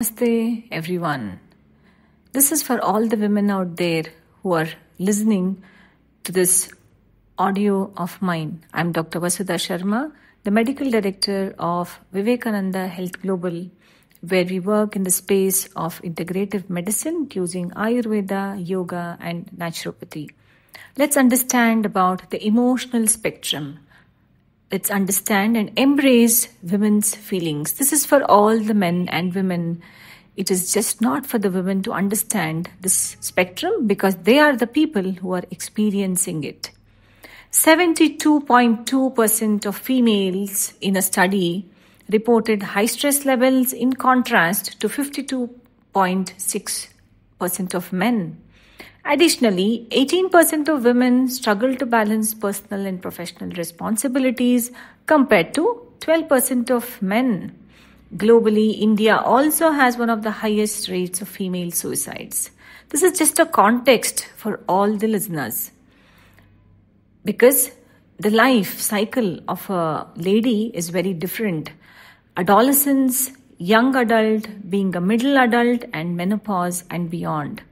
Namaste, everyone. This is for all the women out there who are listening to this audio of mine. I'm Dr. Vasudha Sharma, the Medical Director of Vivekananda Health Global, where we work in the space of integrative medicine using Ayurveda, yoga, and naturopathy. Let's understand about the emotional spectrum. Let's understand and embrace women's feelings. This is for all the men and women. It is just not for the women to understand this spectrum because they are the people who are experiencing it. 72.2% of females in a study reported high stress levels in contrast to 52.6% of men. Additionally, 18% of women struggle to balance personal and professional responsibilities compared to 12% of men. Globally, India also has one of the highest rates of female suicides. This is just a context for all the listeners. Because the life cycle of a lady is very different. Adolescence, young adult, being a middle adult, and menopause and beyond.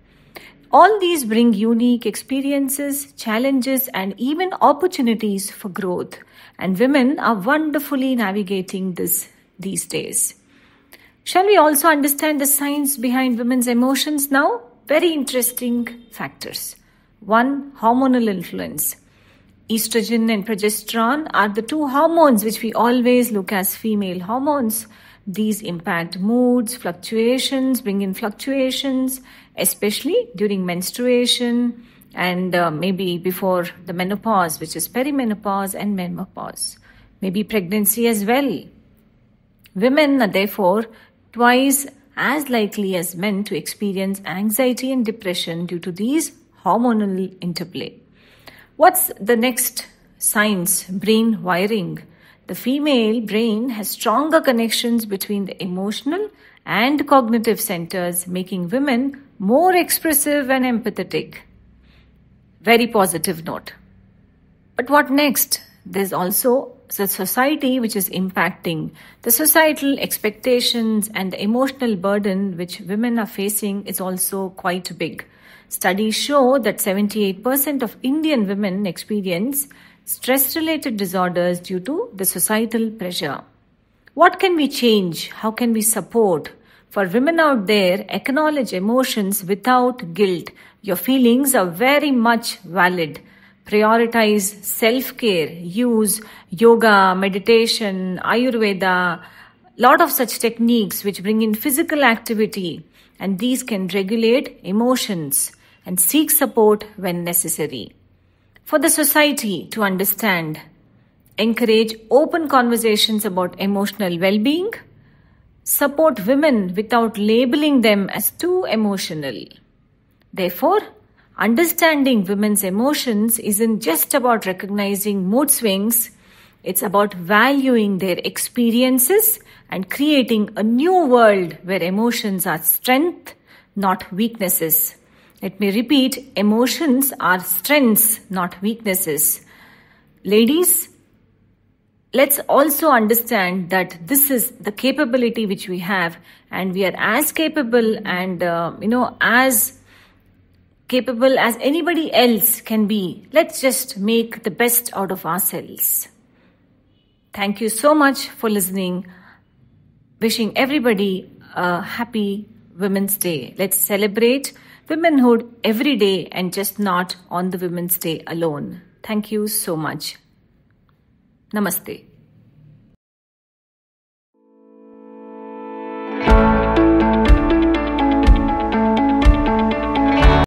All these bring unique experiences, challenges, and even opportunities for growth. And women are wonderfully navigating this these days. Shall we also understand the science behind women's emotions now? Very interesting factors. 1. Hormonal influence. Estrogen and progesterone are the two hormones which we always look as female hormones. These impact moods, fluctuations, bring in fluctuations, especially during menstruation and maybe before the menopause, which is perimenopause and menopause. Maybe pregnancy as well. Women are therefore twice as likely as men to experience anxiety and depression due to these hormonal interplay. What's the next science? Brain wiring. The female brain has stronger connections between the emotional and cognitive centers, making women more expressive and empathetic. Very positive note. But what next? There's also the society which is impacting. The societal expectations and the emotional burden which women are facing is also quite big. Studies show that 78% of Indian women experience stress-related disorders due to the societal pressure. What can we change? How can we support? For women out there, acknowledge emotions without guilt. Your feelings are very much valid. Prioritize self-care. Use yoga, meditation, Ayurveda, lot of such techniques which bring in physical activity, and these can regulate emotions and seek support when necessary. For the society to understand, encourage open conversations about emotional well-being, support women without labeling them as too emotional. Therefore, understanding women's emotions isn't just about recognizing mood swings, it's about valuing their experiences and creating a new world where emotions are strength, not weaknesses. Let me repeat, emotions are strengths, not weaknesses. Ladies, let's also understand that this is the capability which we have, and we are as capable and, as capable as anybody else can be. Let's just make the best out of ourselves. Thank you so much for listening. Wishing everybody a happy Women's Day. Let's celebrate womanhood every day and just not on the Women's Day alone. Thank you so much. Namaste.